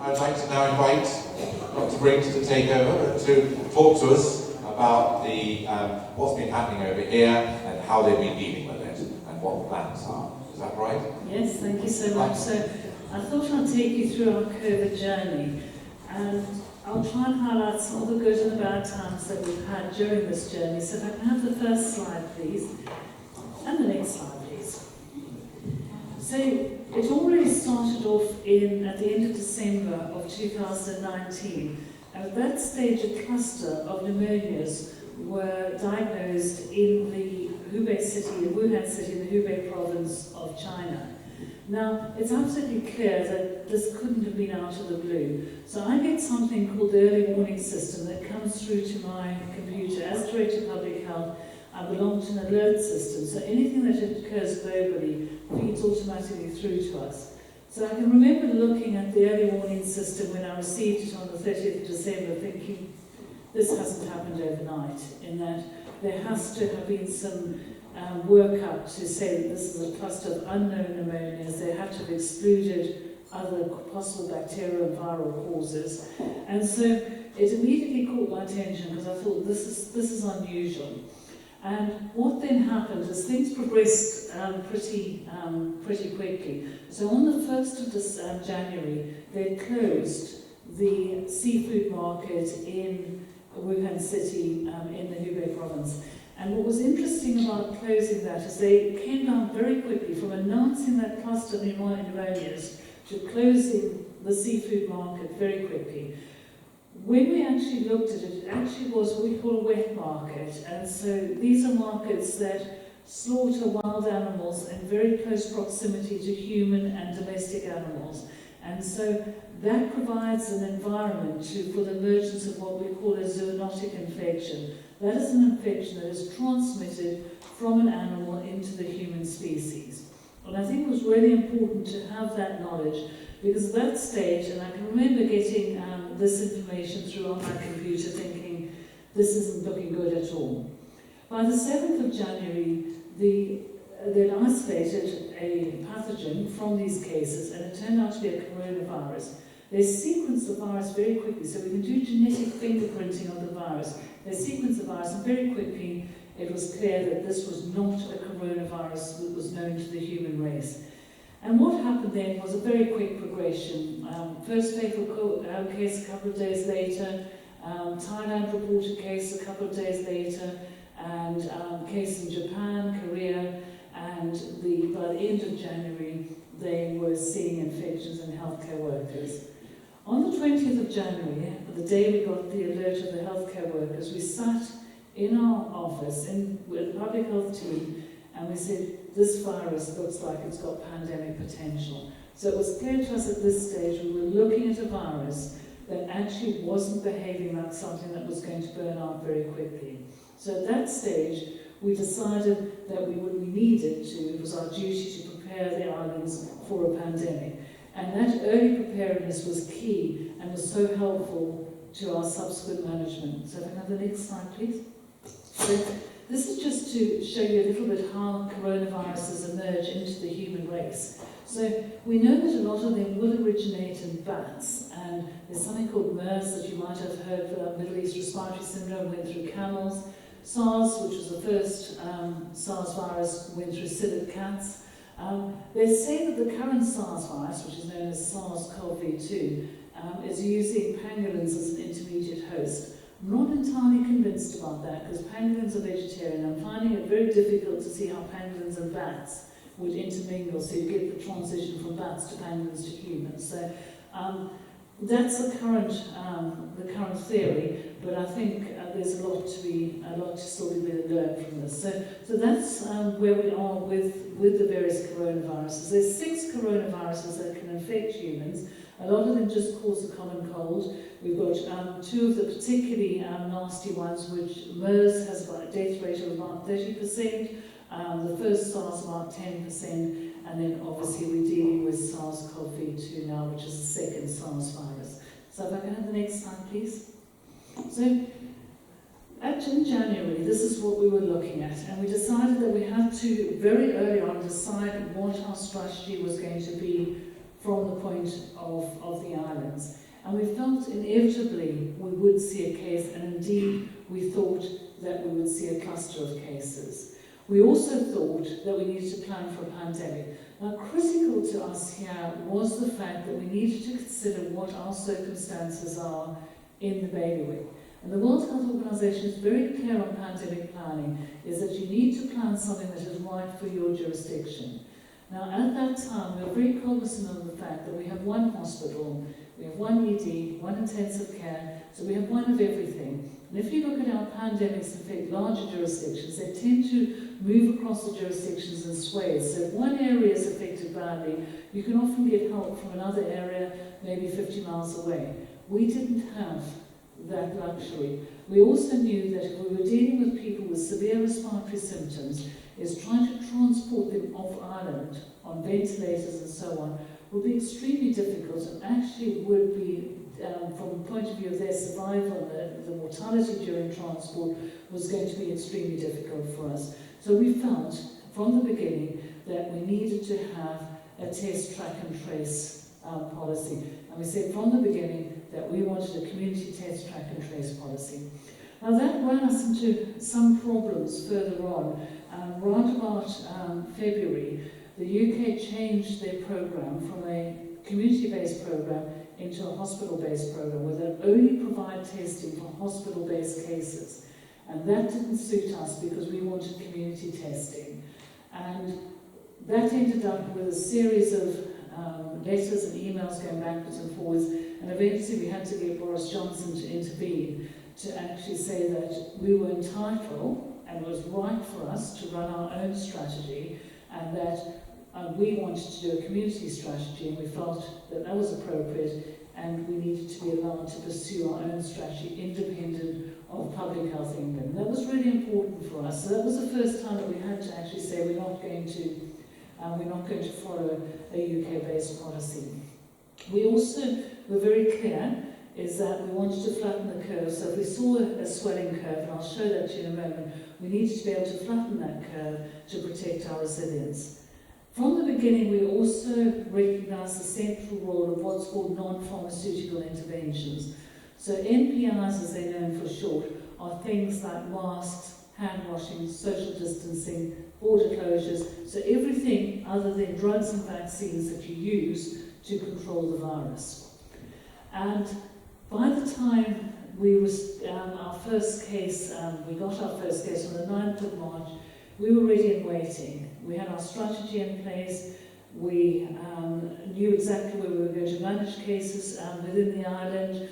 I'd like to now invite Dr Brink to take over and to talk to us about the what's been happening over here and how they've been dealing with it and what the plans are. Is that right? Yes, thank you so much. So I thought I'd take you through our COVID journey, and I'll try and highlight some of the good and the bad times that we've had during this journey. So if I can have the first slide, please, and the next slide, please. So it all really started off at the end of December of 2019. At that stage, a cluster of pneumonias were diagnosed in the Wuhan city, in the Hubei province of China. Now, it's absolutely clear that this couldn't have been out of the blue. So I get something called the early warning system that comes through to my computer. As Director of Public Health, I belong to an alert system, so anything that occurs globally feeds automatically through to us. So I can remember looking at the early warning system when I received it on the 30th of December, thinking, this hasn't happened overnight, in that there has to have been some workup to say that this is a cluster of unknown pneumonias. They have to have excluded other possible bacterial and viral causes. And so it immediately caught my attention because I thought, this is unusual. And what then happened is things progressed pretty quickly. So on the 1st of January, they closed the seafood market in Wuhan city in the Hubei province. And what was interesting about closing that is they came down very quickly from announcing that cluster of pneumonias to closing the seafood market very quickly. When we actually looked at it, it actually was what we call a wet market. And so these are markets that slaughter wild animals in very close proximity to human and domestic animals. And so that provides an environment for the emergence of what we call a zoonotic infection. That is an infection that is transmitted from an animal into the human species. And I think it was really important to have that knowledge, because at that stage, and I can remember getting this information through on my computer thinking, this isn't looking good at all. By the 7th of January, they'd isolated a pathogen from these cases, and it turned out to be a coronavirus. They sequenced the virus very quickly, so we can do genetic fingerprinting of the virus. They sequenced the virus, and very quickly it was clear that this was not a coronavirus that was known to the human race. And what happened then was a very quick progression. First fatal case a couple of days later, Thailand reported case a couple of days later, and case in Japan, Korea, and by the end of January, they were seeing infections in healthcare workers. On the 20th of January, the day we got the alert of the healthcare workers, we sat in our office with the public health team, and we said, this virus looks like it's got pandemic potential. So it was clear to us at this stage we were looking at a virus that actually wasn't behaving like something that was going to burn out very quickly. So at that stage, we decided that we needed to, it was our duty to prepare the islands for a pandemic. And that early preparedness was key and was so helpful to our subsequent management. So if I can have the next slide, please. So this is just to show you a little bit how coronaviruses emerge into the human race. So we know that a lot of them will originate in bats, and there's something called MERS that you might have heard for Middle East respiratory syndrome, went through camels. SARS, which was the first SARS virus, went through civet cats. They say that the current SARS virus, which is known as SARS-CoV-2, is using pangolins as an intermediate host. I'm not entirely convinced about that, because pangolins are vegetarian. I'm finding it very difficult to see how pangolins and bats would intermingle, so you get the transition from bats to pangolins to humans. So that's the current theory, but I think there's a lot to still be learned from this. So that's where we are with the various coronaviruses. There's 6 coronaviruses that can infect humans. A lot of them just cause a common cold. We've got 2 of the particularly nasty ones, which MERS has about a death rate of about 30%. The first SARS about 10%, and then obviously we're dealing with SARS-CoV-2 now, which is the second SARS virus. So if I can have the next slide, please. So in January, this is what we were looking at, and we decided that we had to very early on decide what our strategy was going to be from the point of the islands. And we felt inevitably we would see a case, and indeed we thought that we would see a cluster of cases. We also thought that we needed to plan for a pandemic. Now, critical to us here was the fact that we needed to consider what our circumstances are in the bailiwick. And the World Health Organization is very clear on pandemic planning, is that you need to plan something that is right for your jurisdiction. Now, at that time, we were very cognizant of the fact that we have one hospital, we have one ED, one intensive care, so we have one of everything. And if you look at how pandemics affect larger jurisdictions, they tend to move across the jurisdictions in swathes. So if one area is affected badly, you can often get help from another area, maybe 50 miles away. We didn't have that luxury. We also knew that if we were dealing with people with severe respiratory symptoms, is trying to transport them off island on ventilators and so on would be extremely difficult, and actually would be, from the point of view of their survival, the mortality during transport was going to be extremely difficult for us. So we felt from the beginning that we needed to have a test, track and trace policy. And we said from the beginning that we wanted a community test, track and trace policy. Now that ran us into some problems further on. Right about February, the UK changed their programme from a community-based programme into a hospital-based programme where they only provide testing for hospital-based cases. And that didn't suit us because we wanted community testing. And that ended up with a series of letters and emails going backwards and forwards, and eventually we had to get Boris Johnson to intervene to actually say that we were entitled and it was right for us to run our own strategy, and that we wanted to do a community strategy, and we felt that that was appropriate, and we needed to be allowed to pursue our own strategy independent of Public Health England. And that was really important for us. So that was the first time that we had to actually say we're not going to follow a UK-based policy. We also were very clear is that we wanted to flatten the curve. So if we saw a swelling curve, and I'll show that to you in a moment, we needed to be able to flatten that curve to protect our resilience. From the beginning, we also recognised the central role of what's called non-pharmaceutical interventions. So NPIs, as they're known for short, are things like masks, hand washing, social distancing, border closures, so everything other than drugs and vaccines that you use to control the virus. And by the time we our first case, we got our first case on the 9th of March, we were ready and waiting. We had our strategy in place. We knew exactly where we were going to manage cases within the island.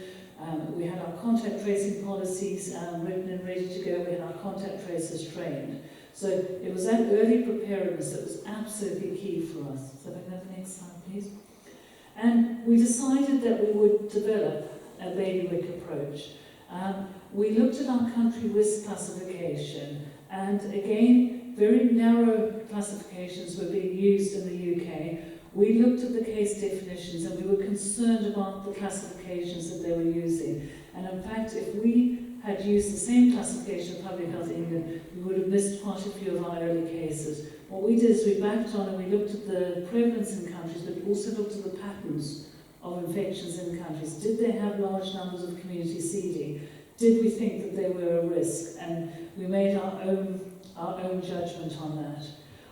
We had our contact tracing policies written and ready to go. We had our contact tracers trained. So it was that early preparedness that was absolutely key for us. So if I can have the next slide, please. And we decided that we would develop a bailiwick approach. We looked at our country risk classification, and again, very narrow classifications were being used in the UK. We looked at the case definitions, and we were concerned about the classifications that they were using. And in fact, if we had used the same classification of Public Health England, we would have missed quite a few of our early cases. What we did is we backed on and we looked at the prevalence in countries, but we also looked at the patterns of infections in countries. Did they have large numbers of community seeding? Did we think that they were a risk? And we made our own judgment on that.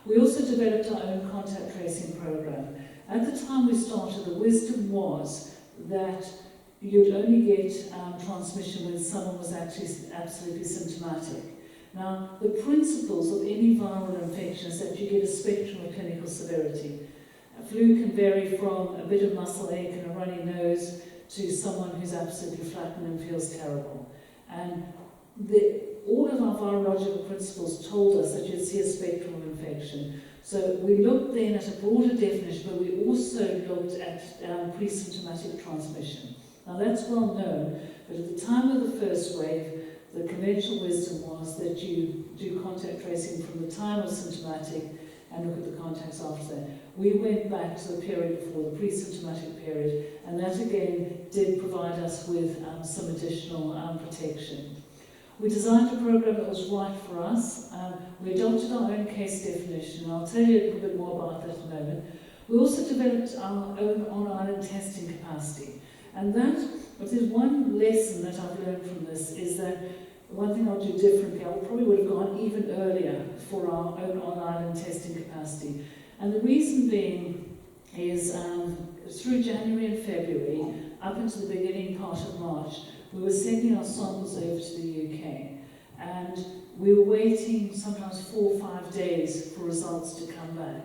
We also developed our own contact tracing program. At the time we started, the wisdom was that you'd only get transmission when someone was actually absolutely symptomatic. Now, the principles of any viral infection is that you get a spectrum of clinical severity. A flu can vary from a bit of muscle ache and a runny nose to someone who's absolutely flattened and feels terrible. And all of our virological principles told us that you'd see a spectrum of infection. So we looked then at a broader definition, but we also looked at pre-symptomatic transmission. Now that's well known, but at the time of the first wave, the conventional wisdom was that you do contact tracing from the time of symptomatic and look at the contacts after that. We went back to the period before, the pre-symptomatic period, and that again did provide us with some additional protection. We designed a program that was right for us. We adopted our own case definition. I'll tell you a little bit more about that in a moment. We also developed our own on-island testing capacity. And that, if there's one lesson that I've learned from this, is that one thing I'll do differently, I probably would have gone even earlier for our own on-island testing capacity. And the reason being is through January and February, up into the beginning part of March, we were sending our samples over to the UK. And we were waiting sometimes 4 or 5 days for results to come back.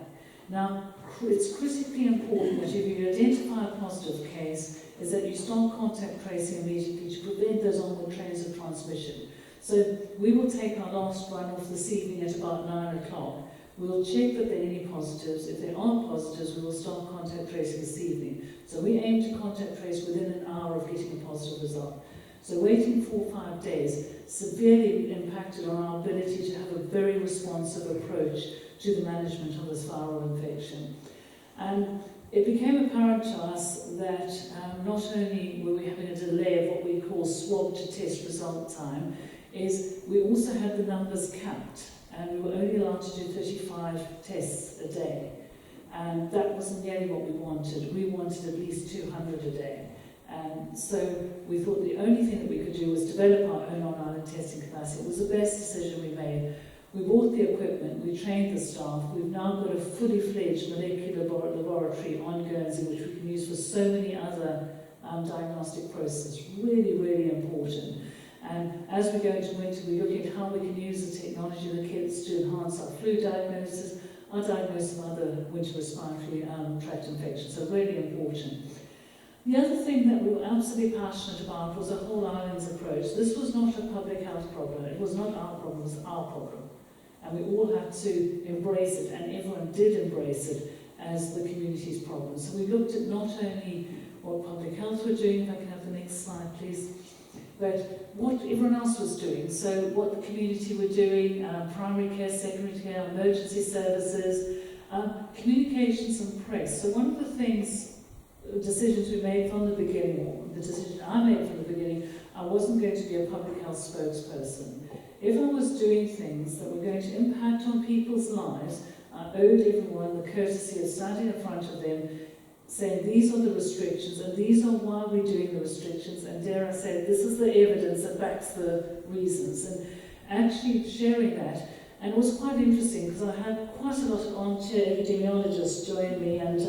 Now, it's critically important that if you identify a positive case, is that you start contact tracing immediately to prevent those onward trains of transmission. So we will take our last run off this evening at about 9 o'clock. We'll check that there are any positives. If there are positives, we will start contact tracing this evening. So we aim to contact trace within an hour of getting a positive result. So waiting 4 or 5 days severely impacted on our ability to have a very responsive approach to the management of this viral infection. And it became apparent to us that not only were we having a delay of what we call swab to test result time, is we also had the numbers capped, and we were only allowed to do 35 tests a day. And that wasn't nearly what we wanted. We wanted at least 200 a day. And so we thought the only thing that we could do was develop our own on-island testing capacity. It was the best decision we made. We bought the equipment, we trained the staff, we've now got a fully fledged molecular laboratory on Guernsey which we can use for so many other diagnostic processes. Really, really important. And as we go into winter, we're looking at how we can use the technology of the kits to enhance our flu diagnosis, our diagnosis of other winter respiratory tract infections. So really important. The other thing that we were absolutely passionate about was a whole islands approach. This was not a public health problem. It was not our problem, it was our problem. And we all had to embrace it, and everyone did embrace it as the community's problem. So we looked at not only what public health were doing, if I can have the next slide please, but what everyone else was doing. So what the community were doing, primary care, secondary care, emergency services, communications and press. So one of the decisions we made from the beginning, or the decision I made from the beginning, I wasn't going to be a public health spokesperson. If I was doing things that were going to impact on people's lives, I owed everyone the courtesy of standing in front of them, saying these are the restrictions and these are why we're doing the restrictions, and dare I say, this is the evidence that backs the reasons, and actually sharing that. And it was quite interesting because I had quite a lot of armchair epidemiologists join me and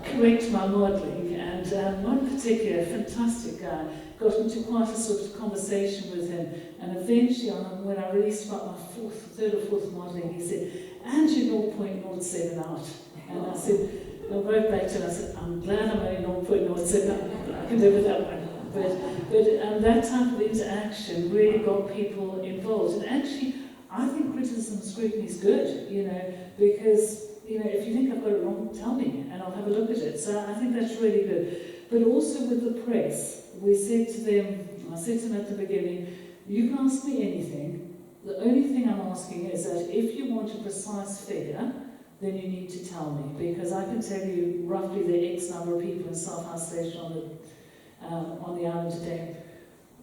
correct my modelling, and one particular fantastic guy got into quite a sort of conversation with him, and eventually when I released about my third or fourth modelling, he said, and you're 0.07 out. And I said, I wrote back to him, I said, I'm glad I'm only 0.07 out, I can live with that one. But that type of interaction really got people involved. And actually, I think criticism and scrutiny is good, because if you think I've got it wrong, tell me, and I'll have a look at it. So I think that's really good. But also with the press, I said to them at the beginning, you can ask me anything. The only thing I'm asking is that if you want a precise figure, then you need to tell me, because I can tell you roughly the X number of people in South House Station on the island today.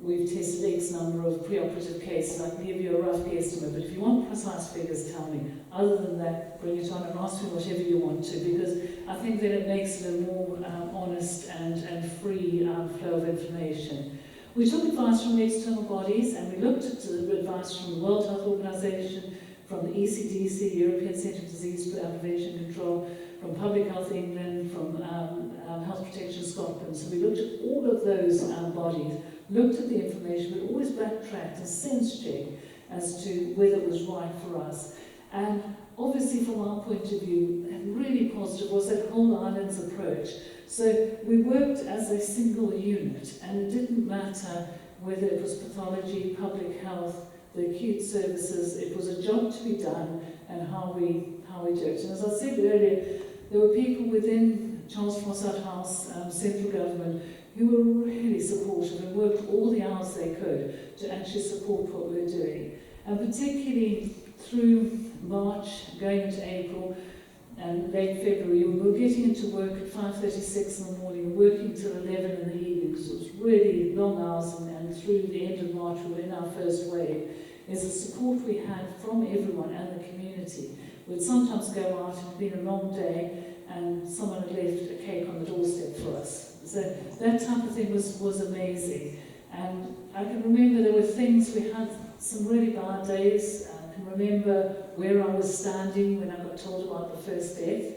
We've tested X number of preoperative cases. I can give you a rough guesstimate, but if you want precise figures, tell me. Other than that, bring it on and ask me whatever you want to, because I think that it makes it a more honest and free flow of information. We took advice from the external bodies, and we looked at the advice from the World Health Organization, from the ECDC, European Centre for Disease Prevention and Control, from Public Health England, from Health Protection Scotland. So we looked at all of those bodies, looked at the information, but always backtracked and sense-checked as to whether it was right for us. And obviously from our point of view, really positive was that whole islands approach. So we worked as a single unit, and it didn't matter whether it was pathology, public health, the acute services. It was a job to be done, and how we do it. And as I said earlier, there were people within Charles Fossard House, central government, who were really supportive and worked all the hours they could to actually support what we were doing. And particularly through March, going into April, and late February, we were getting into work at 5:36 in the morning, working till 11 in the evening, because it was really long hours, and through the end of March we were in our first wave, is the support we had from everyone and the community. we'd sometimes go out, it had been a long day, and someone had left a cake on the doorstep for us. So that type of thing was amazing. And I can remember there were things, we had some really bad days. I can remember where I was standing when I got told about the first death.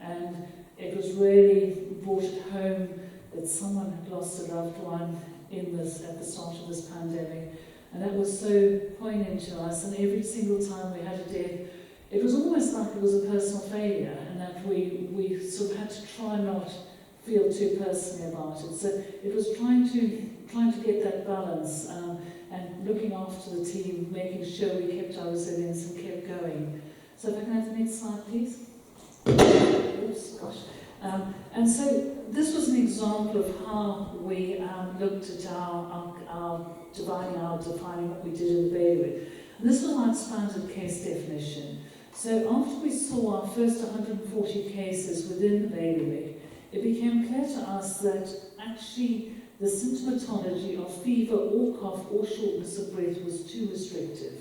And it was really brought it home that someone had lost a loved one at the start of this pandemic. And that was so poignant to us. And every single time we had a death, it was almost like it was a personal failure, and that we sort of had to try not feel too personally about it. So it was trying to get that balance and looking after the team, making sure we kept our resilience and kept going. So if I can have the next slide, please. Oops, gosh. And so this was an example of how we looked at our defining what we did in the bailiwick. And this was our expanded case definition. So after we saw our first 140 cases within the bailiwick, it became clear to us that actually the symptomatology of fever or cough or shortness of breath was too restrictive.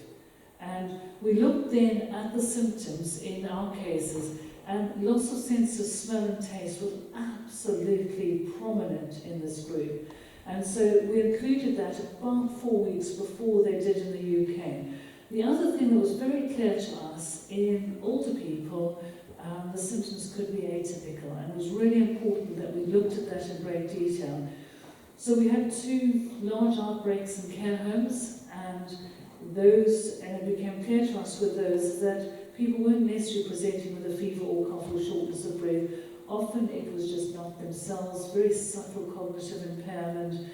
And we looked then at the symptoms in our cases, and loss of sense of smell and taste was absolutely prominent in this group. And so we included that about 4 weeks before they did in the UK. The other thing that was very clear to us, in older people, the symptoms could be atypical, and it was really important that we looked at that in great detail. So we had 2 large outbreaks in care homes, and it became clear to us with those that people weren't necessarily presenting with a fever or cough or shortness of breath. Often it was just not themselves, very subtle cognitive impairment,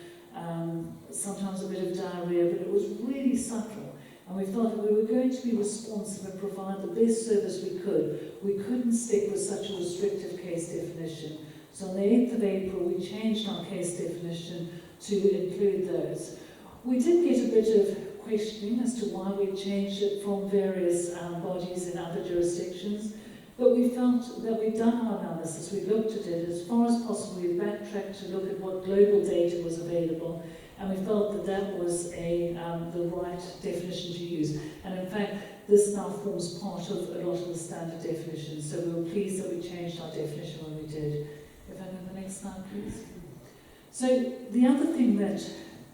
sometimes a bit of diarrhea, but it was really subtle. And we thought if we were going to be responsive and provide the best service we couldn't stick with such a restrictive case definition. So on the 8th of April, we changed our case definition to include those. We did get a bit of questioning as to why we changed it from various bodies in other jurisdictions, but we felt that we'd done our analysis, we looked at it as far as possible, we backtracked to look at what global data was available, and we felt that that was the right definition to use. And in fact, this now forms part of a lot of the standard definitions, so we were pleased that we changed our definition when we did. If I have the next slide, please. So the other thing that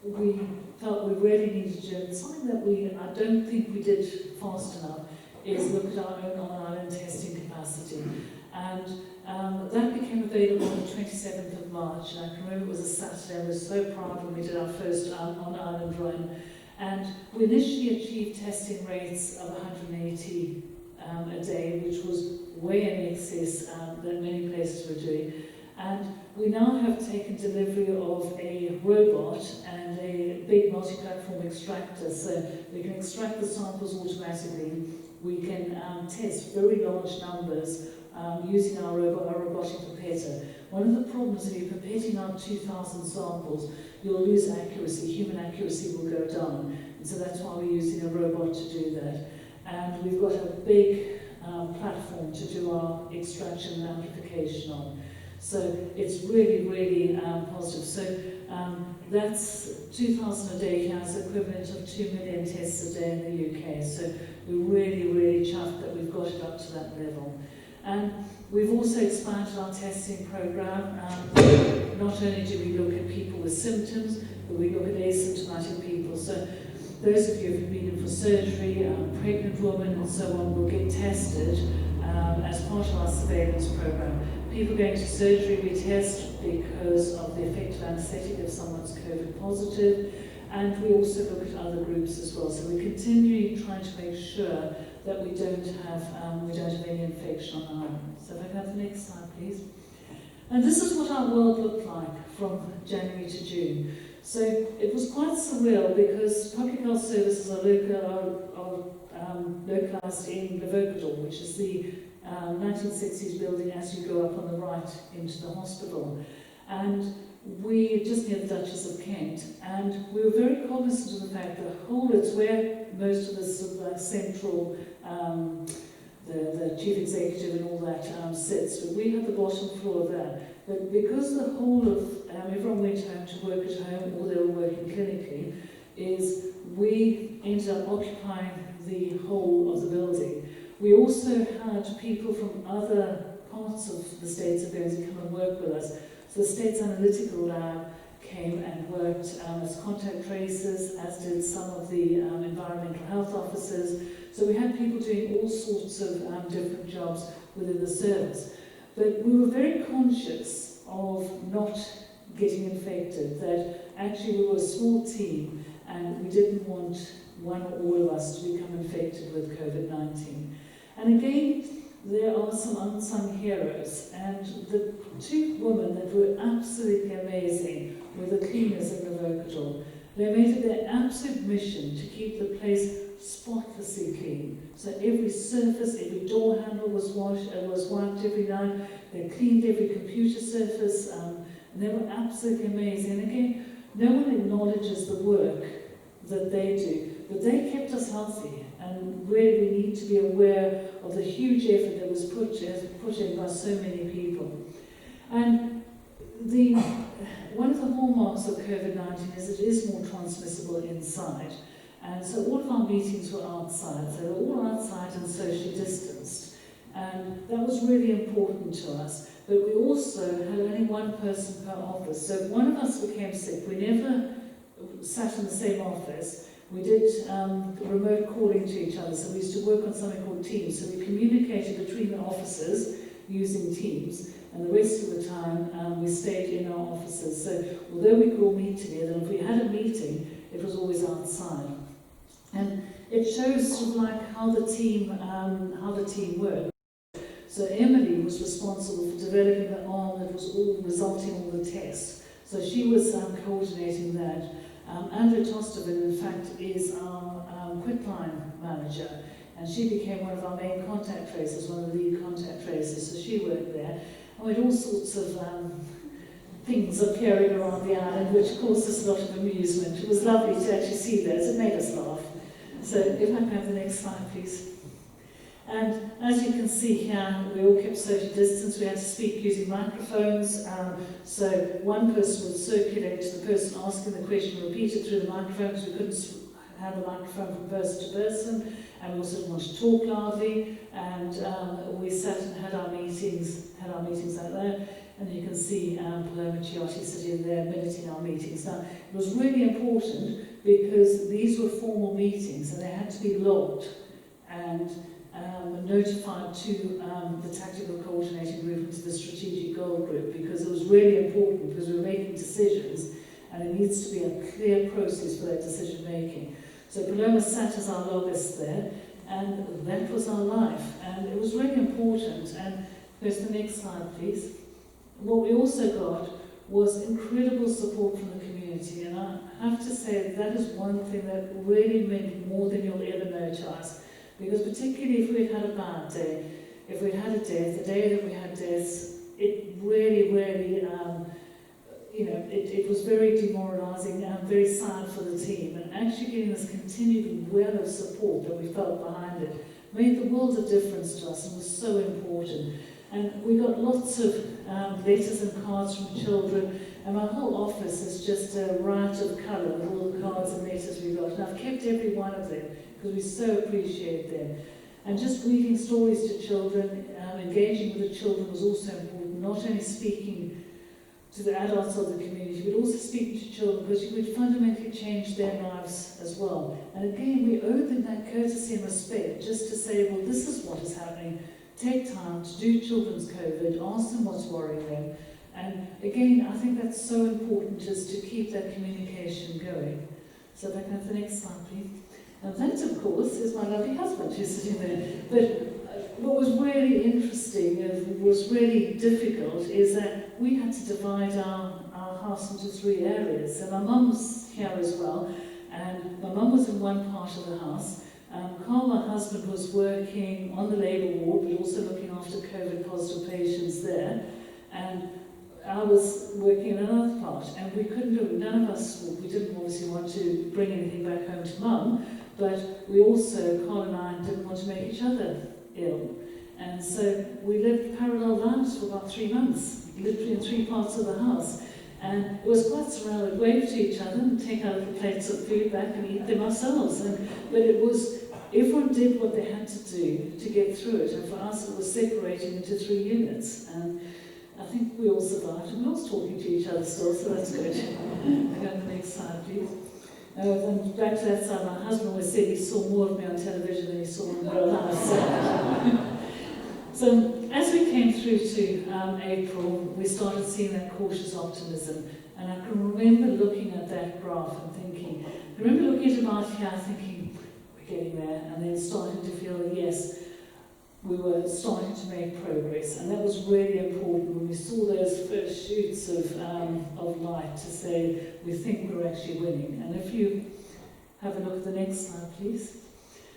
we felt we really needed to do, and something that I don't think we did fast enough, is look at our own on-island testing capacity. And that became available on the 27th of March, and I can remember it was a Saturday. I was so proud when we did our first on-island run. And we initially achieved testing rates of 180 a day, which was way in excess than many places were doing. And we now have taken delivery of a robot and a big multi-platform extractor, so we can extract the samples automatically. We can test very large numbers using our robotic pipetter. One of the problems if you're pipetting out 2,000 samples, you'll lose accuracy, human accuracy will go down. And so that's why we're using a robot to do that. And we've got a big platform to do our extraction and amplification on. So it's really, really positive. So that's 2,000 a day here is equivalent of 2 million tests a day in the UK. So we're really, really chuffed that we've got it up to that level. And we've also expanded our testing program. Not only do we look at people with symptoms, but we look at asymptomatic people. So those of you who've been in for surgery, pregnant women and so on will get tested as part of our surveillance program. People going to surgery we test because of the effective anaesthetic if someone's COVID positive, and we also look at other groups as well. So we're continually trying to make sure that we don't have any infection on our own. So if I can have the next slide, please. And this is what our world looked like from January to June. So it was quite surreal because public health services are localised in Levocador, which is the 1960s building as you go up on the right into the hospital. And we just near the Duchess of Kent, and we were very cognizant of the fact that it's where most of the sort of central, the chief executive and all that sits. But we had the bottom floor of that. But because the whole of everyone went home to work at home or they were working clinically, we ended up occupying the whole of the building. We also had people from other parts of the States of Guernsey come and work with us. So the States Analytical Lab came and worked as contact tracers, as did some of the environmental health officers. So we had people doing all sorts of different jobs within the service. But we were very conscious of not getting infected, that actually we were a small team and we didn't want one or all of us to become infected with COVID-19. And again, there are some unsung heroes, and the two women that were absolutely amazing were the cleaners at Revocador. They made it their absolute mission to keep the place spotlessly clean. So every surface, every door handle was wiped every night. They cleaned every computer surface, and they were absolutely amazing. And again, no one acknowledges the work that they do, but they kept us healthy. And really, we need to be aware of the huge effort that was put in by so many people. And one of the hallmarks of COVID-19 is it is more transmissible inside. And so all of our meetings were outside. So they were all outside and socially distanced. And that was really important to us. But we also had only one person per office. So if one of us became sick, we never sat in the same office. We did remote calling to each other, so we used to work on something called Teams. So we communicated between the offices using Teams, and the rest of the time we stayed in our offices. So although we could all meet together, if we had a meeting, it was always outside. And it shows sort of like how the team worked. So Emily was responsible for developing the arm that was all resulting in all the tests. So she was coordinating that. Andrea Tostovan, in fact, is our quitline manager, and she became one of our main contact tracers, one of the lead contact tracers, so she worked there. And we had all sorts of things appearing around the island, which caused us a lot of amusement. It was lovely to actually see those, it made us laugh. So if I can have the next slide, please. And as you can see here, we all kept social distance. We had to speak using microphones. So one person would circulate to the person asking the question, repeat it through the microphone, because we couldn't have the microphone from person to person. And we also didn't want to talk loudly. And we sat and had our meetings like that. And you can see Paloma Ciotti sitting there minuting our meetings. Now, it was really important because these were formal meetings and they had to be logged and notified to the tactical coordinating group and to the strategic goal group, because it was really important, because we were making decisions and it needs to be a clear process for that decision making. So Paloma sat as our logist there, and that was our life, and it was really important. And there's the next slide, please. What we also got was incredible support from the community, and I have to say that is one thing that really meant more than you'll ever know to us. Because particularly if we'd had a bad day, if we'd had a death, the day that we had deaths, it really, it was very demoralising and very sad for the team. And actually getting this continued well of support that we felt behind it made the world of difference to us and was so important. And we got lots of letters and cards from children, and my whole office is just a riot of colour with all the cards and letters we got. And I've kept every one of them, because we so appreciate them. And just reading stories to children, engaging with the children was also important, not only speaking to the adults of the community, but also speaking to children, because you would fundamentally change their lives as well. And again, we owe them that courtesy and respect, just to say, well, this is what is happening. Take time to do children's COVID, ask them what's worrying them. And again, I think that's so important, just to keep that communication going. So if I can have the next slide, please. And that, of course, is my lovely husband who's sitting there. But what was really interesting and was really difficult is that we had to divide our house into 3 areas. So my mum's here as well, and my mum was in one part of the house. Carl, my husband, was working on the labour ward, but also looking after COVID-positive patients there. And I was working in another part, and we couldn't do it. None of us, we didn't obviously want to bring anything back home to Mum, but we also, Carl and I, didn't want to make each other ill. And so we lived parallel lives for about 3 months, literally in 3 parts of the house. And it was quite surreal. We'd wave to each other and take our little plates of food back and eat them ourselves. But it was everyone did what they had to do to get through it, and for us it was separating into 3 units, and I think we all survived, and we all talking to each other still, so that's good. Go on the next slide, please. Then back to that side, my husband always said he saw more of me on television than he saw in real life. So as we came through to April, we started seeing that cautious optimism, and I can remember looking at that graph and thinking, I remember looking at about here thinking, we're getting there, and then starting to feel, yes, we were starting to make progress, and that was really important when we saw those first shoots of light to say we think we're actually winning. And if you have a look at the next slide, please.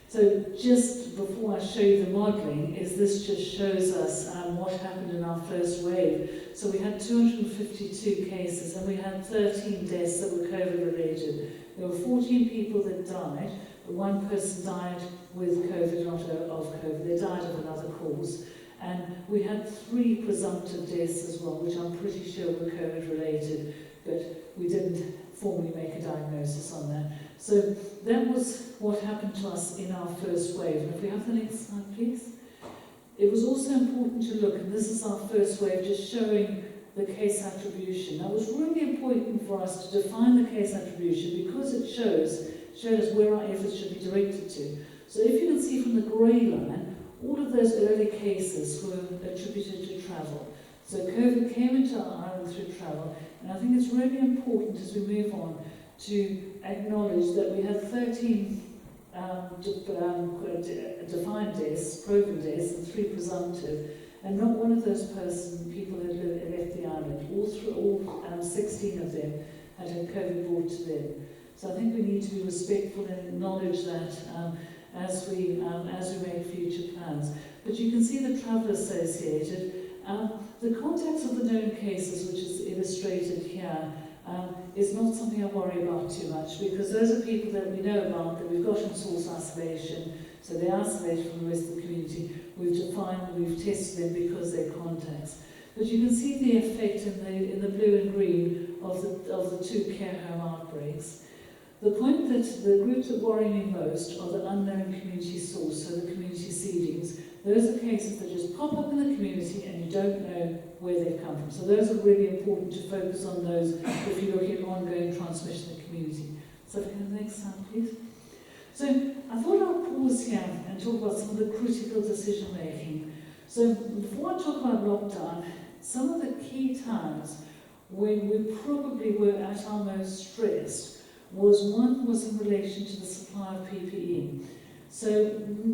So just before I show you the modelling, this just shows us what happened in our first wave. So we had 252 cases, and we had 13 deaths that were COVID related. There were 14 people that died. One person died with COVID, not of COVID. They died of another cause. And we had 3 presumptive deaths as well, which I'm pretty sure were COVID related, but we didn't formally make a diagnosis on that. So that was what happened to us in our first wave. And if we have the next slide, please. It was also important to look, and this is our first wave, just showing the case attribution. That was really important for us to define the case attribution because it showed us where our efforts should be directed to. So if you can see from the grey line, all of those early cases were attributed to travel. So COVID came into our island through travel, and I think it's really important as we move on to acknowledge that we had 13 defined deaths, proven deaths, and 3 presumptive, and not one of those people had left the island. All 16 of them had COVID brought to them. So I think we need to be respectful and acknowledge that as we make future plans. But you can see the travel associated. The context of the known cases, which is illustrated here, is not something I worry about too much, because those are people that we know about, that we've got in source isolation, so they're isolated from the rest of the community. We've defined, we've tested them because they're contacts. But you can see the effect in the blue and green of the 2 care home outbreaks. The point that the groups that worry me most are the unknown community source, so the community seedings. Those are cases that just pop up in the community and you don't know where they've come from. So those are really important to focus on those if you're looking at ongoing transmission in the community. So if we can have the next slide, please. So I thought I'd pause here and talk about some of the critical decision making. So before I talk about lockdown, some of the key times when we probably were at our most stressed was in relation to the supply of PPE. So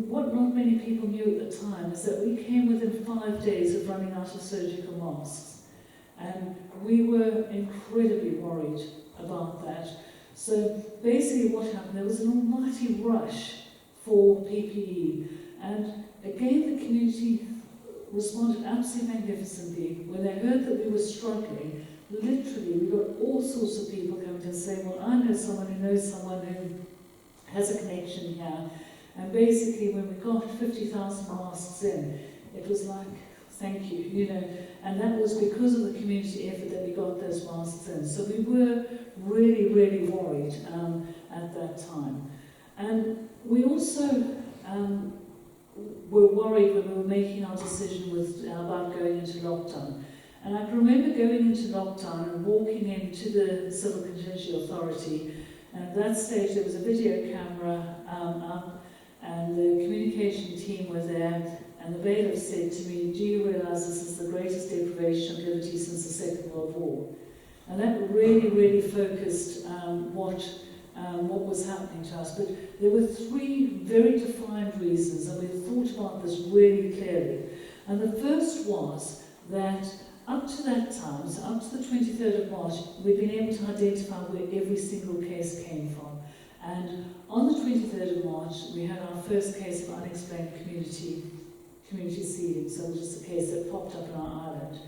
what not many people knew at the time is that we came within 5 days of running out of surgical masks. And we were incredibly worried about that. So basically what happened, there was an almighty rush for PPE. And again, the community responded absolutely magnificently. When they heard that we were struggling, literally, we got all sorts of people coming to say, well, I know someone who knows someone who has a connection here. And basically, when we got 50,000 masks in, it was like, thank you, you know. And that was because of the community effort that we got those masks in. So we were really, really worried at that time. And we also were worried when we were making our decision about going into lockdown. And I can remember going into lockdown and walking into the Civil Contingency Authority, and at that stage there was a video camera up, and the communication team were there, and the bailiff said to me, do you realise this is the greatest deprivation of liberty since the Second World War? And that really, really focused what was happening to us. But there were 3 very defined reasons, and we thought about this really clearly. And the first was that up to that time, so up to the 23rd of March, we'd been able to identify where every single case came from. And on the 23rd of March, we had our first case of unexplained community seeding, so it was just a case that popped up in our island.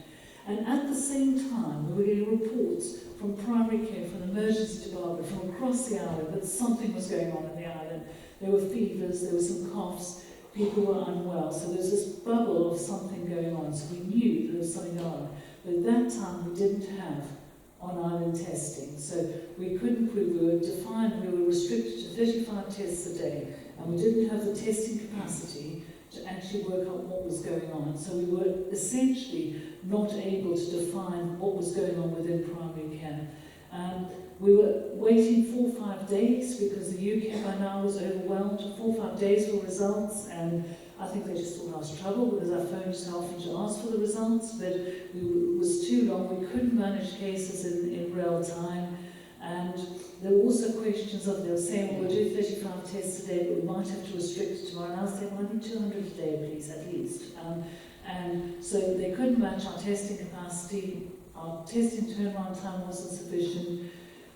And at the same time, we were getting reports from primary care, from the emergency department, from across the island, that something was going on in the island. There were fevers, there were some coughs, people were unwell, so there was this bubble of something going on, so we knew there was something going on. But at that time, we didn't have on-island testing, so we couldn't prove. We were defined, we were restricted to 35 tests a day, and we didn't have the testing capacity to actually work out what was going on. So we were essentially not able to define what was going on within primary care. We were waiting 4 or 5 days because the UK by now was overwhelmed. 4 or 5 days for results, and I think they just thought I was trouble because I phoned so often to ask for the results, but it was too long. We couldn't manage cases in real time, and there were also questions of they were saying, well, we'll do 35 tests a day, but we might have to restrict it tomorrow. And I was saying, well, I need 200 a day, please, at least. And so they couldn't match our testing capacity. Our testing turnaround time wasn't sufficient.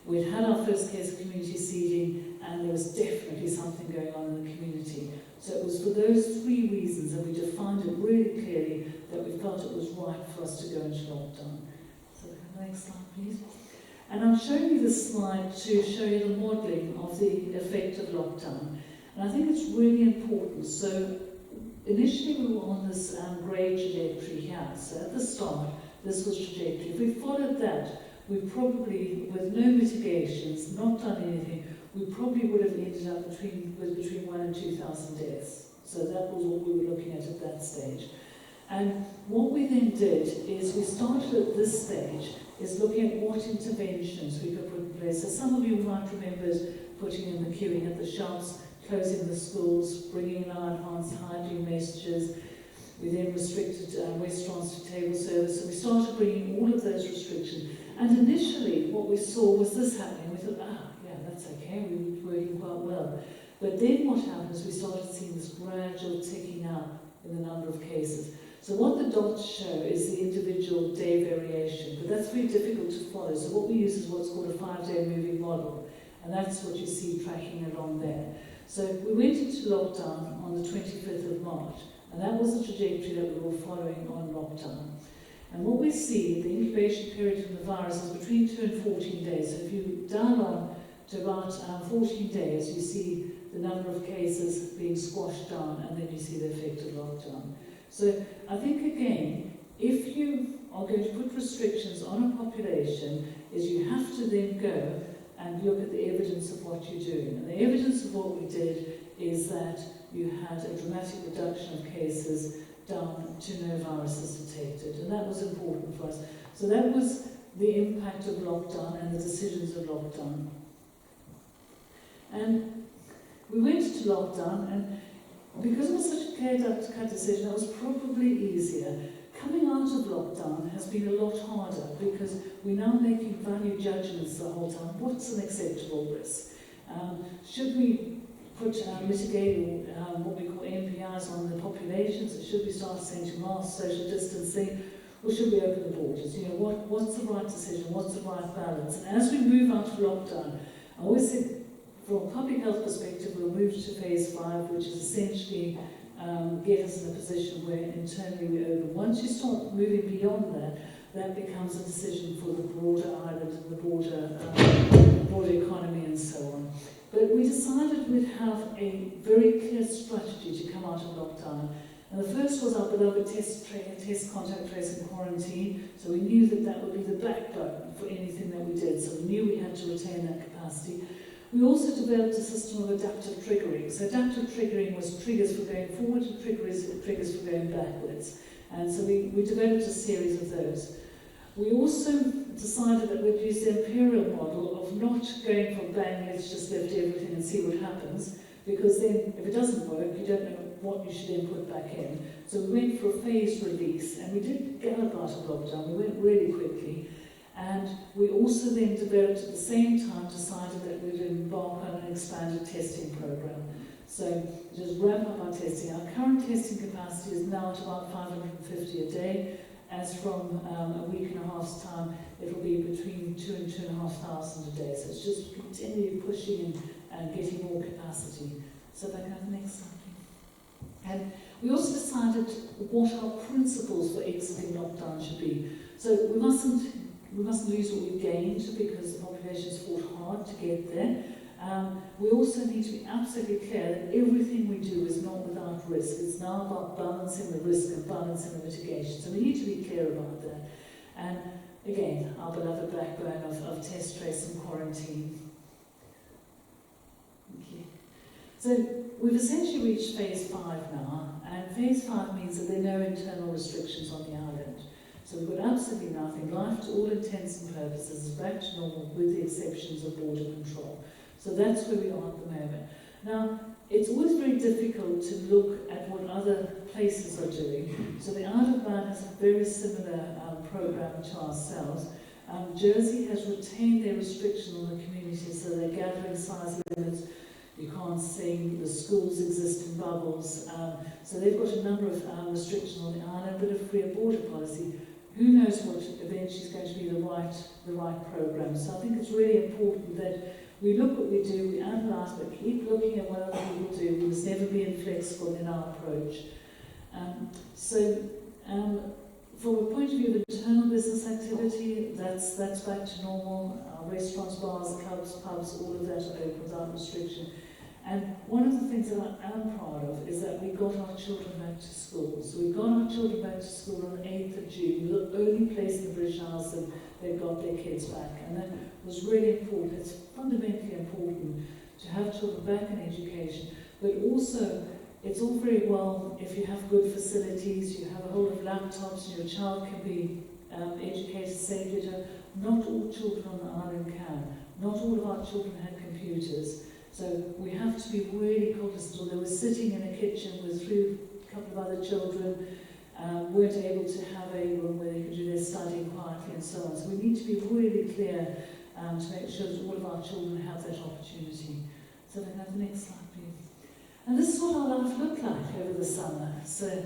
We'd had our first case of community seeding, and there was definitely something going on in the community. So it was for those 3 reasons that we defined it really clearly that we felt it was right for us to go into lockdown. So the next slide, please. And I'm showing you this slide to show you the modelling of the effect of lockdown. And I think it's really important. So initially we were on this grey trajectory here. So at the start, this was trajectory. If we followed that, we probably, with no mitigations, not done anything, we probably would have ended up with between 1,000 and 2,000 deaths. So that was what we were looking at that stage. And what we then did is we started at this stage is looking at what interventions we could put in place. So some of you might remember putting in the queuing at the shops, closing the schools, bringing in our enhanced hygiene messages. We then restricted restaurants to table service. So we started bringing all of those restrictions. And initially, what we saw was this happening. We thought, yeah, that's okay, we were working quite well. But then what happened is we started seeing this gradual ticking up in the number of cases. So what the dots show is the individual day variation, but that's very difficult to follow. So what we use is what's called a 5-day moving model, and that's what you see tracking along there. So we went into lockdown on the 25th of March, and that was the trajectory that we were following on lockdown. And what we see, the incubation period of the virus is between 2 and 14 days. So if you dial on to about 14 days, you see the number of cases being squashed down, and then you see the effect of lockdown. So I think, again, if you are going to put restrictions on a population, is you have to then go and look at the evidence of what you're doing. And the evidence of what we did is that you had a dramatic reduction of cases down to no viruses detected, and that was important for us. So that was the impact of lockdown and the decisions of lockdown. And we went to lockdown, and because it was such a clear-cut decision, it was probably easier. Coming out of lockdown has been a lot harder because we're now making value judgments the whole time. What's an acceptable risk? Should we put mitigating what we call MPIs on the populations? Should we start saying to mask social distancing? Or should we open the borders? You know, what's the right decision? What's the right balance? And as we move out of lockdown, I always think from a public health perspective, we'll move to phase 5, which is essentially get us in a position where internally we open. Once you start moving beyond that, that becomes a decision for the broader island and the broader economy and so on. But we decided we'd have a very clear strategy to come out of lockdown. And the first was our beloved test, contact, trace and quarantine. So we knew that that would be the backbone for anything that we did. So we knew we had to retain that capacity. We also developed a system of adaptive triggering. So adaptive triggering was triggers for going forward and triggers for going backwards. And so we developed a series of those. We also decided that we'd use the imperial model of not going for bang, let's just lift everything and see what happens, because then if it doesn't work, you don't know what you should then put back in. So we went for a phased release, and we didn't get out of lockdown, we went really quickly. And we also then developed at the same time, decided that we'd embark on an expanded testing program. So just ramp up our testing. Our current testing capacity is now at about 550 a day. As from a week and a half's time, it will be between 2,000 and 2,500 a day. So it's just continually pushing and getting more capacity. So if I can have the next slide, please. And we also decided what our principles for exiting lockdown should be. So we mustn't lose what we've gained because the population's fought hard to get there. We also need to be absolutely clear that everything we do is not without risk. It's now about balancing the risk and balancing the mitigation. So we need to be clear about that. And again, our beloved backbone of test, trace and quarantine. Thank you. So we've essentially reached phase 5 now, and phase 5 means that there are no internal restrictions on the island. So we've got absolutely nothing. Life, to all intents and purposes, is back to normal with the exceptions of border control. So that's where we are at the moment. Now, it's always very difficult to look at what other places are doing. So the Isle of Man has a very similar program to ourselves. Jersey has retained their restriction on the community, so their gathering size limits, you can't sing, the schools exist in bubbles. So they've got a number of restrictions on the island, but a free border policy. Who knows what eventually is going to be the right program. So I think it's really important that we look what we do, we analyse, but keep looking at what other people do. We must never be inflexible in our approach. From a point of view of internal business activity, that's back to normal. Our restaurants, bars, clubs, pubs, all of that are open without restriction. And one of the things that I am proud of is that we got our children back to school. So we got our children back to school on the 8th of June. We were the only place in the British Isles that they got their kids back. And that was really important. It's fundamentally important to have children back in education, but also it's all very well if you have good facilities, you have a whole of laptops, and your child can be educated safely. Not all children on the island can. Not all of our children had computers. So we have to be really cognizant. They were sitting in a kitchen with a couple of other children, weren't able to have a room where they could do their studying quietly and so on. So we need to be really clear to make sure that all of our children have that opportunity. So then have the next slide, please. And this is what our life looked like over the summer. So,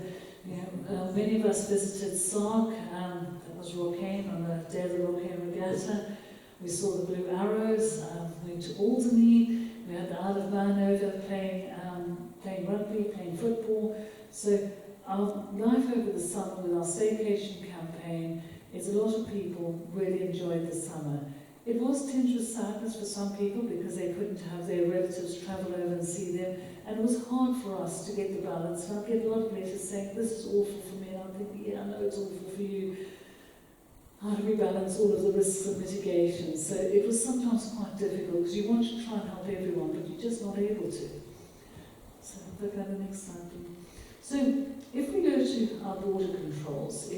many of us visited Sark, that was Rockane, on the day of the Rockane Regatta. We saw the Blue Arrows, we went to Alderney, we had the Isle of Man over playing rugby, playing football. So our life over the summer with our staycation campaign is a lot of people really enjoyed the summer. It was tinged with sadness for some people because they couldn't have their relatives travel over and see them, and it was hard for us to get the balance. And I get a lot of letters saying, this is awful for me, and I'm thinking, yeah, I know it's awful for you. How do we balance all of the risks and mitigations? So it was sometimes quite difficult because you want to try and help everyone, but you're just not able to. So look at the next slide, please. So if we go to our border controls,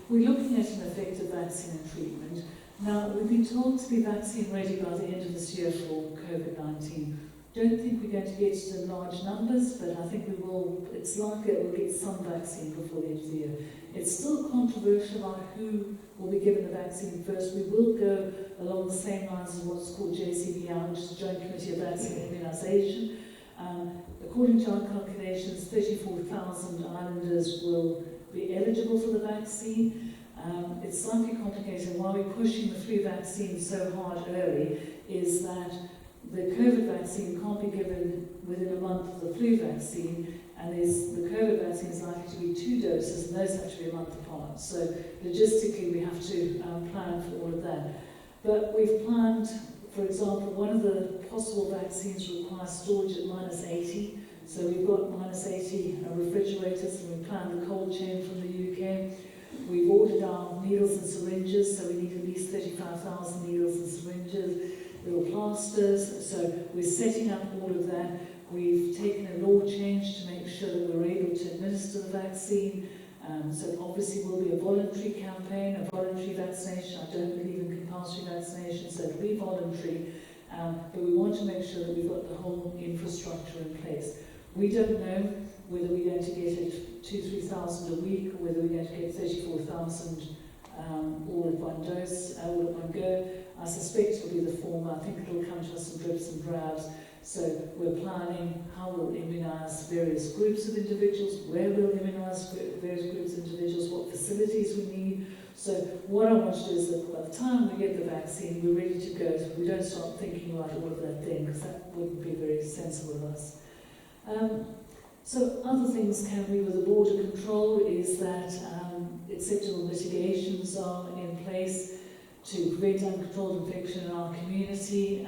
we're looking at an effective vaccine and treatment. Now, we've been told to be vaccine ready by the end of this year for COVID-19. Don't think we're going to get to large numbers, but I think we will. It's likely that we'll get some vaccine before the end of the year. It's still controversial about who will be given the vaccine first. We will go along the same lines as what's called JCVI, which is the Joint Committee of Vaccine and Immunisation. According to our calculations, 34,000 islanders will be eligible for the vaccine. It's slightly complicated. Why we're pushing the flu vaccine so hard early is that the COVID vaccine can't be given within a month of the flu vaccine, and the COVID vaccine is likely to be 2 doses, and those have to be a month apart. So logistically, we have to plan for all of that. But we've planned, for example, one of the possible vaccines requires storage at -80. So we've got -80 refrigerators, and we planned the cold chain from the UK. We've ordered our needles and syringes, so we need at least 35,000 needles and syringes, little plasters, so we're setting up all of that. We've taken a law change to make sure that we're able to administer the vaccine, so it obviously will be a voluntary campaign, a voluntary vaccination. I don't believe in compulsory vaccination, so it'll be voluntary, but we want to make sure that we've got the whole infrastructure in place. We don't know whether we're going to get it 2,000-3,000 a week, or whether we're going to get 34,000 all at one dose, all at one go. I suspect it'll be the former. I think it'll come to us in drips and drabs. So we're planning how we'll immunise various groups of individuals, where we'll immunise various groups of individuals, what facilities we need. So what I want to do is that by the time we get the vaccine, we're ready to go. So we don't start thinking about all of that then, because that wouldn't be very sensible of us. So other things can be with the border control is that acceptable mitigations are in place to prevent uncontrolled infection in our community.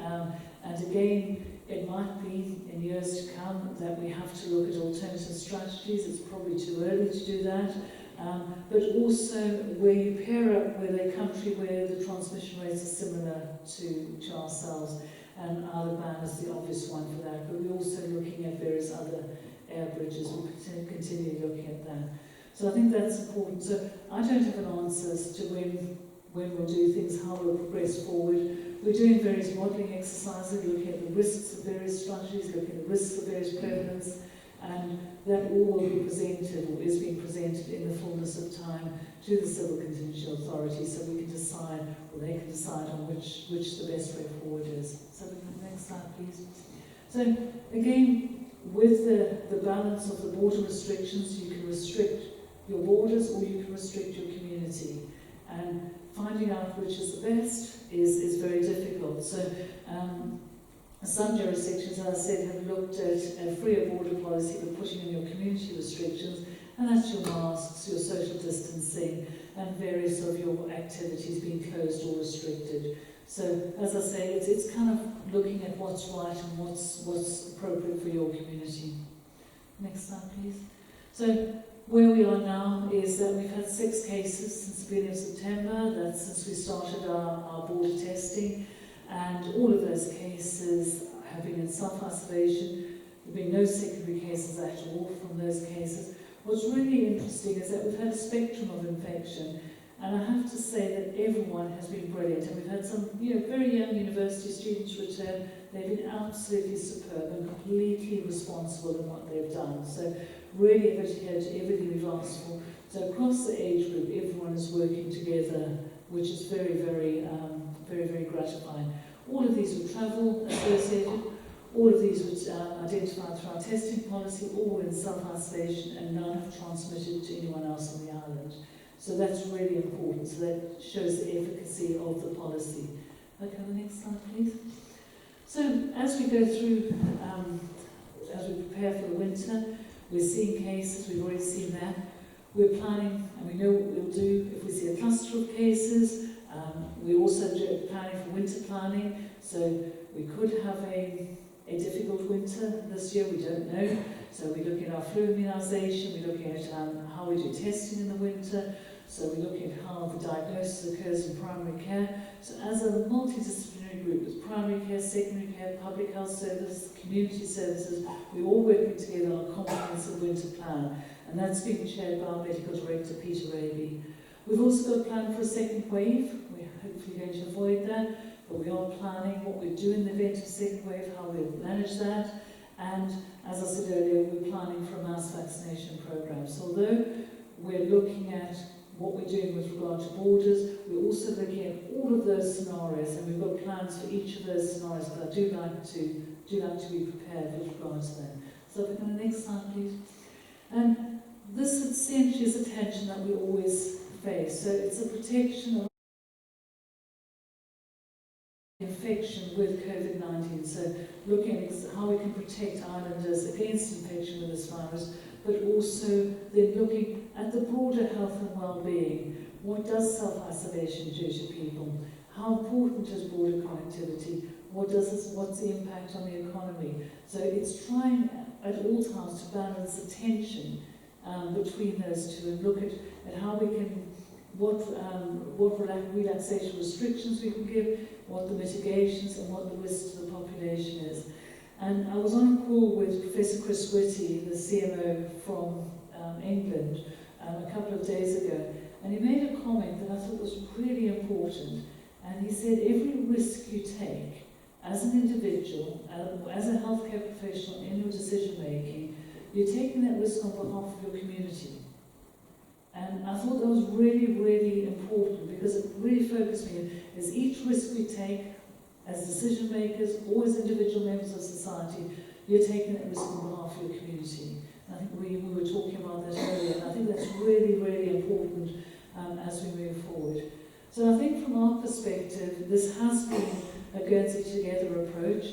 And again, it might be in years to come that we have to look at alternative strategies. It's probably too early to do that. But also where you pair up with a country where the transmission rates are similar to ourselves. and Isle of Man is the obvious one for that, but we're also looking at various other air bridges. We'll continue looking at that. So I think that's important. So I don't have an answer as to when we'll do things, how we'll progress forward. We're doing various modelling exercises, looking at the risks of various strategies, looking at the risks of various prevalence, and that all will be presented, or is being presented in the fullness of time to the Civil Contingency Authority, so we can decide, or they can decide on which the best way forward is. So we can next slide, please. So again, with the balance of the border restrictions, you can restrict your borders or you can restrict your community. And finding out which is the best is very difficult. So some jurisdictions, as I said, have looked at a freer border policy but putting in your community restrictions, and that's your masks, your social distancing, and various of your activities being closed or restricted. So, as I say, it's kind of looking at what's right and what's appropriate for your community. Next slide, please. So, where we are now is that we've had 6 cases since the beginning of September. That's since we started our border testing, and all of those cases have been in self-isolation. There have been no secondary cases at all from those cases. What's really interesting is that we've had a spectrum of infection, and I have to say that everyone has been brilliant. And we've had some, very young university students return. They've been absolutely superb and completely responsible in what they've done. So really adhered to everything we've asked for. So across the age group, everyone is working together, which is very, very, very gratifying. All of these were travel associated. All of these were identified through our testing policy, all in self-isolation, and none have transmitted to anyone else on the island. So that's really important. So that shows the efficacy of the policy. Okay, the next slide, please. So as we go through, as we prepare for the winter, we're seeing cases, we've already seen that. We're planning, and we know what we'll do if we see a cluster of cases. We're also planning for winter planning, so we could have a difficult winter this year, we don't know. So we're looking at our flu immunisation, we're looking at how we do testing in the winter, so we're looking at how the diagnosis occurs in primary care. So as a multidisciplinary group with primary care, secondary care, public health services, community services, we're all working together on a comprehensive winter plan, and that's being chaired by our Medical Director, Peter Raby. We've also got a plan for a second wave. We're hopefully going to avoid that, but we are planning what we do in the event of a second wave, how we'll manage that, and as I said earlier, we're planning for a mass vaccination program. So although we're looking at what we're doing with regard to borders, we're also looking at all of those scenarios, and we've got plans for each of those scenarios, but I do like to be prepared with regard to that. So if we go to the next slide, please. And this essentially is a tension that we always face. So it's a protection of infection with COVID-19. So looking at how we can protect islanders against infection with this virus, but also then looking at the broader health and well-being. What does self-isolation do to people? How important is border connectivity? What's the impact on the economy? So it's trying at all times to balance the tension between those two, and look at how we can, what relaxation restrictions we can give, what the mitigations and what the risk to the population is. And I was on a call with Professor Chris Whitty, the CMO from England, a couple of days ago, and he made a comment that I thought was really important. And he said, every risk you take as an individual, as a healthcare professional in your decision making, you're taking that risk on behalf of your community. And I thought that was really, really important, because it really focused me as each risk we take as decision makers or as individual members of society, you're taking that risk on behalf of your community. And I think we were talking about that earlier, and I think that's really, really important as we move forward. So I think from our perspective, this has been a Guernsey Together approach.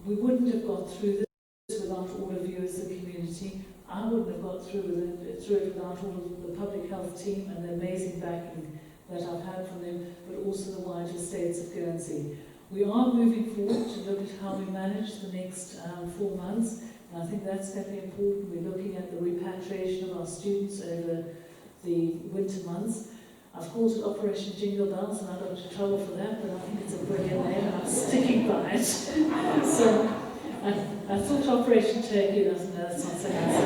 We wouldn't have got through this without all of you as a community. I wouldn't have got through it without all of the public health team and the amazing backing that I've had from them, but also the wider estates of Guernsey. We are moving forward to look at how we manage the next 4 months, and I think that's going to be important. We're looking at the repatriation of our students over the winter months. I've called it Operation Jingle Bells, and I got into trouble for that, but I think it's a brilliant name, and I'm sticking by it. So I thought Operation Turkey, no, that's not so nice.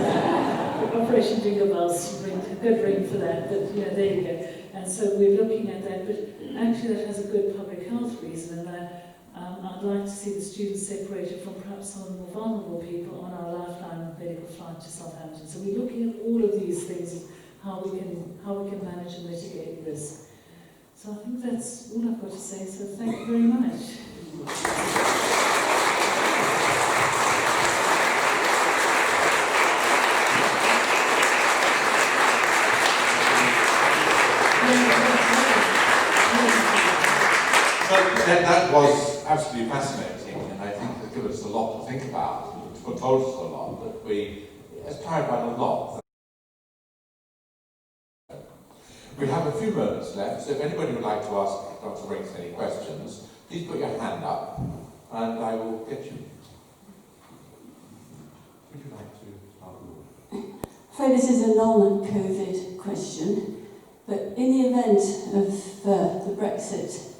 Operation Jingle Bells, a good ring for that, but there you go. And so we're looking at that, but actually that has a good public health reason, in that I'd like to see the students separated from perhaps some of the more vulnerable people on our Lifeline medical flight to Southampton. So we're looking at all of these things, how we can manage and mitigate risk. So I think that's all I've got to say, so thank you very much. That was absolutely fascinating, and I think it's given us a lot to think about. It's told us a lot, that it's clarified a lot. We have a few moments left, so if anybody would like to ask Dr. Brink any questions, please put your hand up, and I will get you. Would you like to start? So this is a non-COVID question, but in the event of the Brexit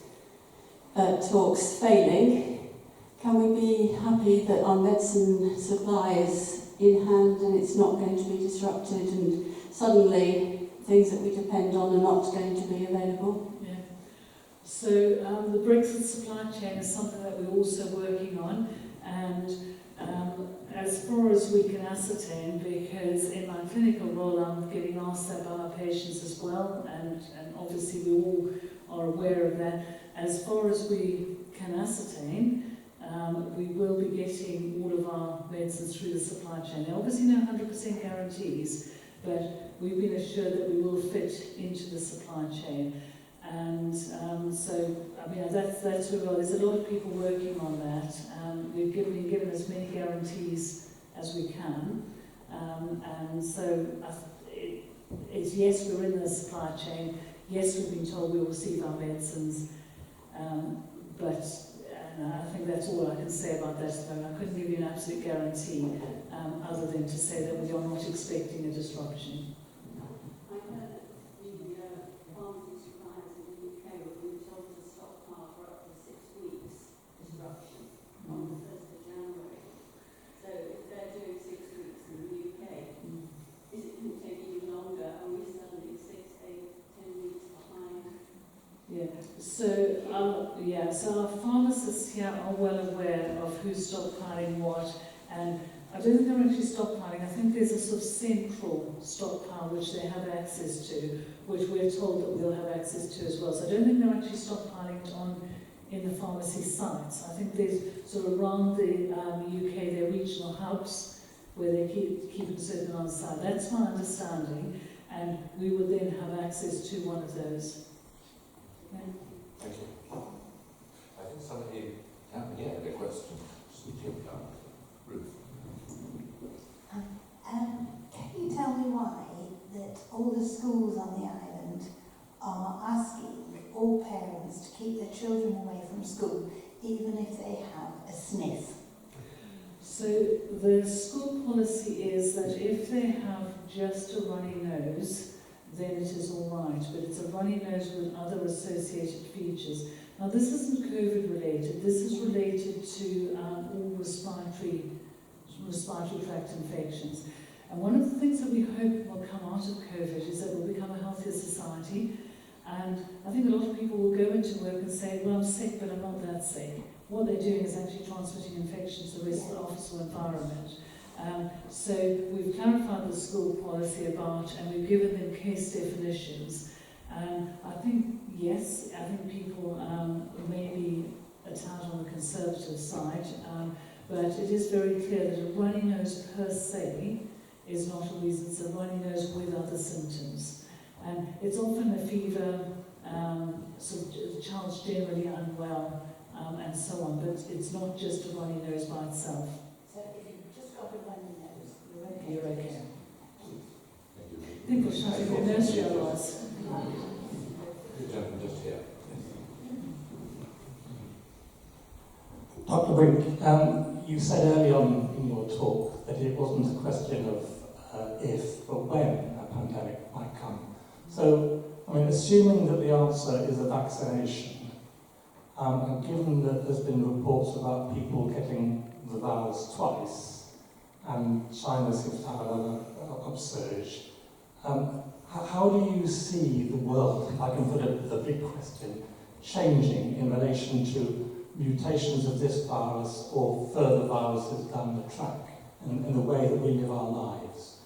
talks failing, can we be happy that our medicine supply is in hand and it's not going to be disrupted, and suddenly things that we depend on are not going to be available? Yeah. So the Brexit supply chain is something that we're also working on, and as far as we can ascertain, because in my clinical role I'm getting asked that by our patients as well, and obviously we all are aware of that. As far as we can ascertain, we will be getting all of our medicines through the supply chain. There are obviously no 100% guarantees, but we've been assured that we will fit into the supply chain. And so, I mean, that's where we are. There's a lot of people working on that. We've been given as many guarantees as we can. And so, it's yes, we're in the supply chain. Yes, we've been told we will receive our medicines. But I think that's all I can say about that at the moment. I couldn't give you an absolute guarantee other than to say that we are not expecting a disruption. I heard that the pharmacy suppliers in the UK were being told to stockpile for up to 6 weeks disruption on the 1st of January. So if they're doing 6 weeks in the UK, is it going to take even longer? Are we suddenly 6, 8, 10 weeks behind? Yeah. So our pharmacists here are well aware of who's stockpiling what, and I don't think they're actually stockpiling. I think there's a sort of central stockpile which they have access to, which we're told that we'll have access to as well. So I don't think they're actually stockpiling it in the pharmacy sites. I think there's sort of around the UK, there are regional hubs where they keep a certain amount of site. That's my understanding, and we would then have access to one of those. Yeah. Thank you. I think somebody had a question. Ruth. Can you tell me why that all the schools on the island are asking all parents to keep their children away from school, even if they have a sniff? So the school policy is that if they have just a runny nose, then it is all right, but it's a runny nose with other associated features. Now this isn't COVID related, this is related to all respiratory tract infections. And one of the things that we hope will come out of COVID is that we'll become a healthier society. And I think a lot of people will go into work and say, well, I'm sick, but I'm not that sick. What they're doing is actually transmitting infection to the rest of the office or environment. So we've clarified the school policy about, and we've given them case definitions. I think, yes, I think people may be a tad on the conservative side, but it is very clear that a runny nose per se is not a reason. It's a runny nose with other symptoms. And it's often a fever, so the child's generally unwell, and so on, but it's not just a runny nose by itself. So if you've just got a runny nose, you're okay. You're okay. People shouting their nursery hours. Good gentleman just here. Dr. Brink, you said early on in your talk that it wasn't a question of if, but when a pandemic might come. So I mean, assuming that the answer is a vaccination, and given that there's been reports about people getting the virus twice, and China seems to have another upsurge, how do you see the world, if I can put it the big question, changing in relation to mutations of this virus or further viruses down the track in the way that we live our lives?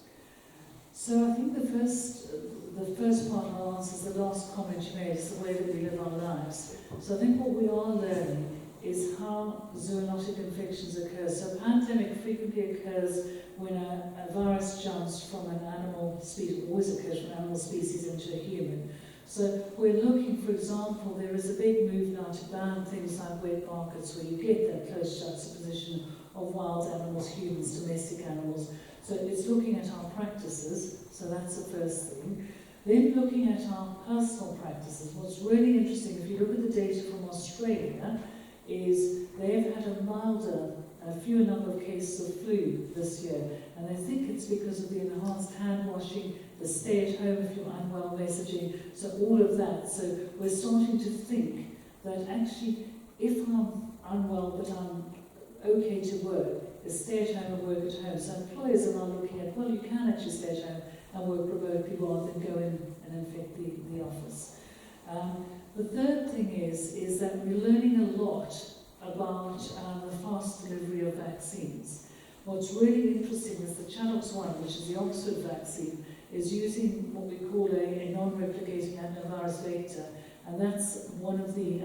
So I think the first part of our answer is the last comment you made, is the way that we live our lives. So I think what we are learning is how zoonotic infections occur. So a pandemic frequently occurs when a virus jumps from an animal species, always occurs from an animal species into a human. So we're looking, for example, there is a big move now to ban things like wet markets where you get that close juxtaposition of wild animals, humans, domestic animals. So it's looking at our practices, so that's the first thing. Then looking at our personal practices. What's really interesting, if you look at the data from Australia, is they've had a fewer number of cases of flu this year, and they think it's because of the enhanced hand washing, the stay at home if you're unwell messaging, so all of that. So we're starting to think that actually if I'm unwell but I'm okay to work, is stay at home and work at home. So employers are now looking at, well, you can actually stay at home and work remotely rather than go in and infect the office. The third thing is that we're learning a lot about the fast delivery of vaccines. What's really interesting is the Chanox 1, which is the Oxford vaccine, is using what we call a non-replicating adenovirus vector, and that's one of the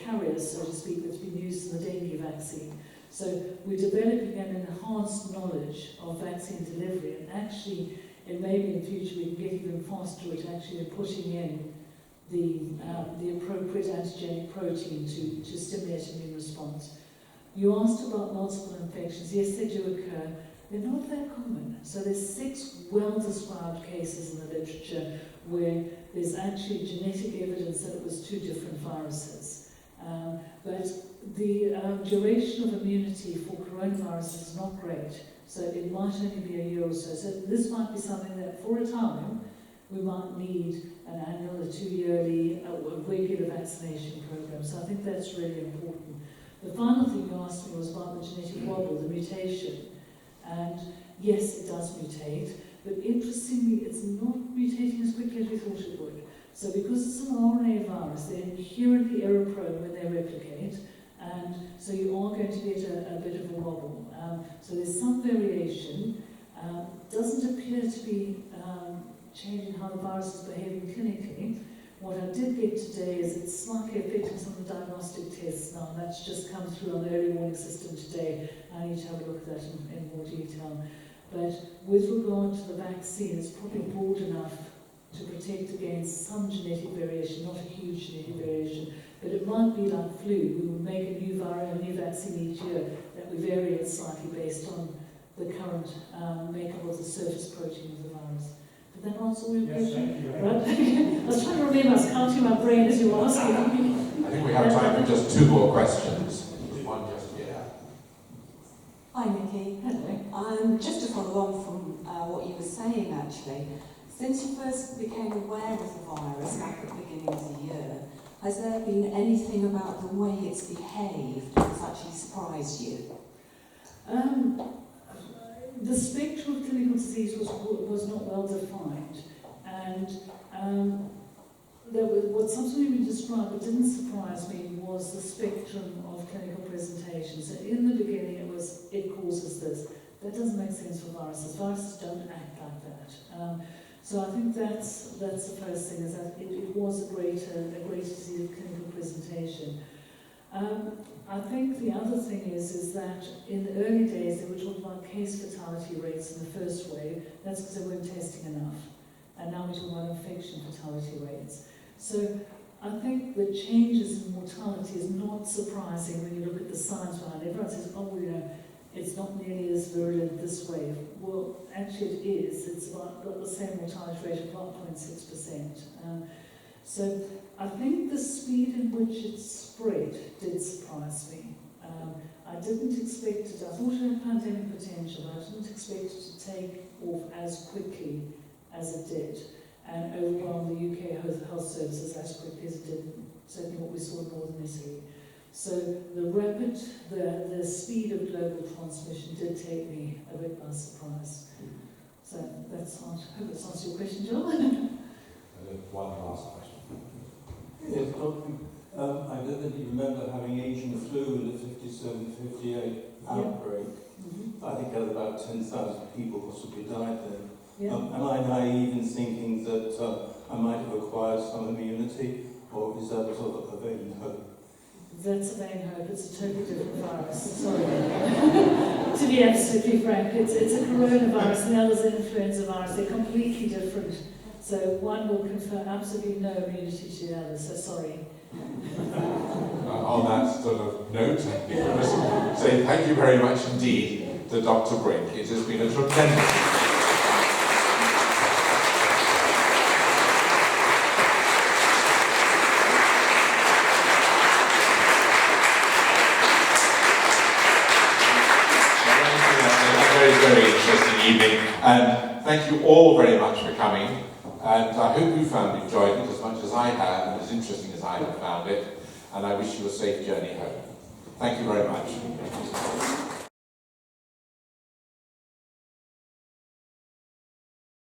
carriers, so to speak, that's been used in the dengue vaccine. So we're developing an enhanced knowledge of vaccine delivery, and actually, it may be in the future we can get even faster at actually putting in the appropriate antigenic protein to stimulate immune response. You asked about multiple infections. Yes, they do occur. They're not that common. So there's 6 well-described cases in the literature where there's actually genetic evidence that it was 2 different viruses. But the duration of immunity for coronavirus is not great. So it might only be a year or so. So this might be something that for a time we might need an annual or 2-yearly regular vaccination program. So I think that's really important. The final thing you asked me was about the genetic wobble, the mutation. And yes, it does mutate, but interestingly, it's not mutating as quickly as we thought it would. So because it's an RNA virus, they're inherently error-prone when they replicate, and so you are going to get a bit of a wobble. So there's some variation. Doesn't appear to be changing how the virus is behaving clinically. What I did get today is it's slightly affecting some of the diagnostic tests now, and that's just come through on the early warning system today. I need to have a look at that in more detail. But with regard to the vaccine, it's probably broad enough to protect against some genetic variation, not a huge genetic variation, but it might be like flu. We would make a new vaccine each year that we vary it slightly based on the current makeup of the surface protein of the virus. Did that answer all your question? Right? I was trying to remember, I was counting my brain as you were asking. I think we have time for just 2 more questions. One just here. Hi, Nikki. Hello. Just to follow on from what you were saying, actually, since you first became aware of the virus back at the beginning of the year, has there been anything about the way it's behaved that's actually surprised you? The spectrum of clinical disease was not well defined, and what sometimes we described but didn't surprise me was the spectrum of clinical presentation. So in the beginning it causes this. That doesn't make sense for viruses. Viruses don't act like that. So I think that's the first thing, is that it was a greater disease of clinical presentation. I think the other thing is that in the early days they were talking about case fatality rates in the first wave. That's because they weren't testing enough. And now we're talking about infection fatality rates. So I think the changes in mortality is not surprising when you look at the science behind it. Everyone says, oh, it's not nearly as virulent this wave. Well, actually it is. It's got the same mortality rate of about 0.6%. So I think the speed in which it spread did surprise me. I didn't expect it. I thought it had pandemic potential, but I didn't expect it to take off as quickly as it did. and overwhelm the UK health services as quickly as it did, certainly what we saw in northern Italy. So the speed of global transmission did take me a bit by surprise. So I hope that's answered your question, John. One last question. Yes, I vividly remember having Asian flu in the 57-58 outbreak. Mm-hmm. I think about 10,000 people possibly died then. Yeah. Am I naive in thinking that I might have acquired some immunity, or is that sort of a vain hope? That's a vain hope. It's a totally different virus. Sorry. To be absolutely frank, it's a coronavirus and the other's an influenza virus. They're completely different. So one will confer absolutely no immunity to the other. So sorry. On that sort of note, I must say thank you very much indeed to Dr. Brink. It has been a tremendous... very interesting evening, and thank you all very much for coming, and I hope you enjoyed it as much as I have, and as interesting as I have found it, and I wish you a safe journey home. Thank you very much.